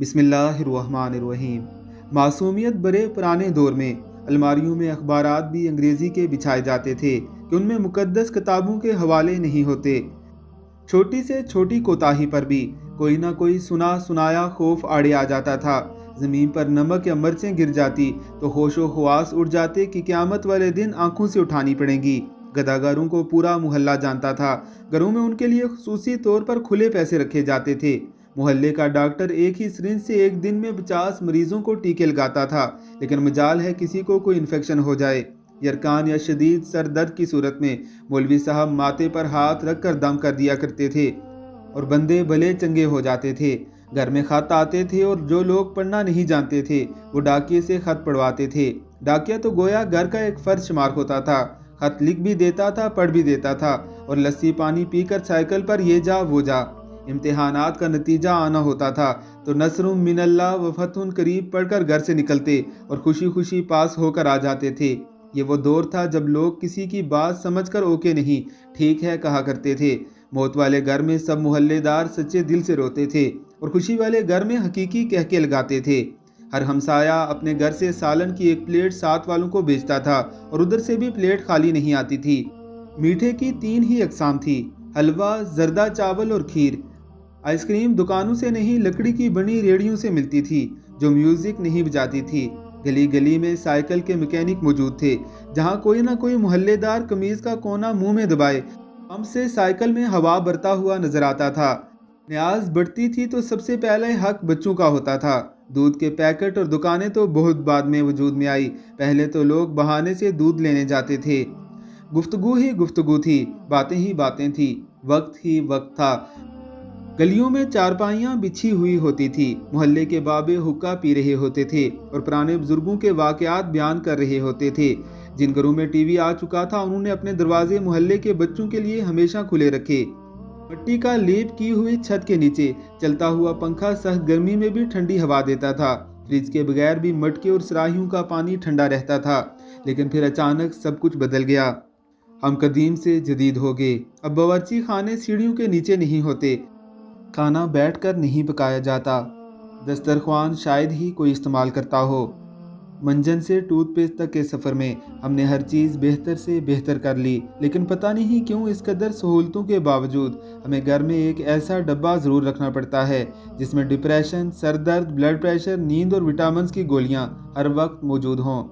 بسم اللہ الرحمن الرحیم۔ معصومیت برے پرانے دور میں الماریوں میں اخبارات بھی انگریزی کے بچھائے جاتے تھے کہ ان میں مقدس کتابوں کے حوالے نہیں ہوتے۔ چھوٹی سے چھوٹی کوتاہی پر بھی کوئی نہ کوئی سنا سنایا خوف آڑے آ جاتا تھا۔ زمین پر نمک یا مرچیں گر جاتی تو ہوش و حواس اڑ جاتے کہ قیامت والے دن آنکھوں سے اٹھانی پڑیں گی۔ گداگروں کو پورا محلہ جانتا تھا۔ گھروں میں ان کے لیے خصوصی طور پر کھلے پیسے رکھے جاتے تھے۔ محلے کا ڈاکٹر ایک ہی سرنج سے ایک دن میں 50 مریضوں کو ٹیکے لگاتا تھا، لیکن مجال ہے کسی کو کوئی انفیکشن ہو جائے۔ یرکان یا شدید سر درد کی صورت میں مولوی صاحب ماتھے پر ہاتھ رکھ کر دم کر دیا کرتے تھے اور بندے بھلے چنگے ہو جاتے تھے۔ گھر میں خط آتے تھے اور جو لوگ پڑھنا نہیں جانتے تھے وہ ڈاکیے سے خط پڑھواتے تھے۔ ڈاکیا تو گویا گھر کا ایک فرد شمار ہوتا تھا۔ خط لکھ بھی دیتا تھا، پڑھ بھی دیتا تھا اور لسی پانی پی کر سائیکل پر یہ جا وہ جا۔ امتحانات کا نتیجہ آنا ہوتا تھا تو نصر من اللہ و فتح قریب پڑھ کر گھر سے نکلتے اور خوشی خوشی پاس ہو کر آ جاتے تھے۔ یہ وہ دور تھا جب لوگ کسی کی بات سمجھ کر اوکے نہیں ٹھیک ہے کہا کرتے تھے۔ موت والے گھر میں سب محلے دار سچے دل سے روتے تھے اور خوشی والے گھر میں حقیقی کہہ کے لگاتے تھے۔ ہر ہمسایہ اپنے گھر سے سالن کی ایک پلیٹ ساتھ والوں کو بیچتا تھا اور ادھر سے بھی پلیٹ خالی نہیں آتی تھی۔ میٹھے کی 3 ہی اقسام تھی: حلوہ، زردہ چاول اور کھیر۔ آئس کریم دکانوں سے نہیں لکڑی کی بنی ریڑھیوں سے ملتی تھی جو میوزک نہیں بجاتی تھی۔ گلی گلی میں سائیکل کے میکینک موجود تھے، جہاں کوئی نہ کوئی محلے دار قمیض کا کونا منہ میں دبائے پمپ سے سائیکل میں ہوا بھرتا ہوا نظر آتا تھا۔ نیاز بڑھتی تھی تو سب سے پہلے حق بچوں کا ہوتا تھا۔ دودھ کے پیکٹ اور دکانیں تو بہت بعد میں وجود میں آئی، پہلے تو لوگ بہانے سے دودھ لینے جاتے تھے۔ گفتگو ہی گفتگو تھی، باتیں ہی باتیں تھی، وقت ہی وقت تھا۔ گلیوں میں چارپائیاں بچھی ہوئی ہوتی تھی، محلے کے بابے حقہ پی رہے ہوتے تھے اور پرانے بزرگوں کے واقعات بیان کر رہے ہوتے تھے۔ جن گھروں میں ٹی وی آ چکا تھا انہوں نے اپنے دروازے محلے کے بچوں کے لیے ہمیشہ کھلے رکھے۔ مٹی کا لیپ کی ہوئی چھت کے نیچے چلتا ہوا پنکھا سخت گرمی میں بھی ٹھنڈی ہوا دیتا تھا۔ فریج کے بغیر بھی مٹکے اور سراہیوں کا پانی ٹھنڈا رہتا تھا۔ لیکن پھر اچانک سب کچھ بدل گیا۔ ہم قدیم سے جدید ہو گئے۔ اب باورچی خانے سیڑھیوں کے نیچے نہیں ہوتے، کھانا بیٹھ کر نہیں پکایا جاتا، دسترخوان شاید ہی کوئی استعمال کرتا ہو۔ منجن سے ٹوتھ پیسٹ تک کے سفر میں ہم نے ہر چیز بہتر سے بہتر کر لی، لیکن پتہ نہیں کیوں اس قدر سہولتوں کے باوجود ہمیں گھر میں ایک ایسا ڈبہ ضرور رکھنا پڑتا ہے جس میں ڈپریشن، سر درد، بلڈ پریشر، نیند اور وٹامنز کی گولیاں ہر وقت موجود ہوں۔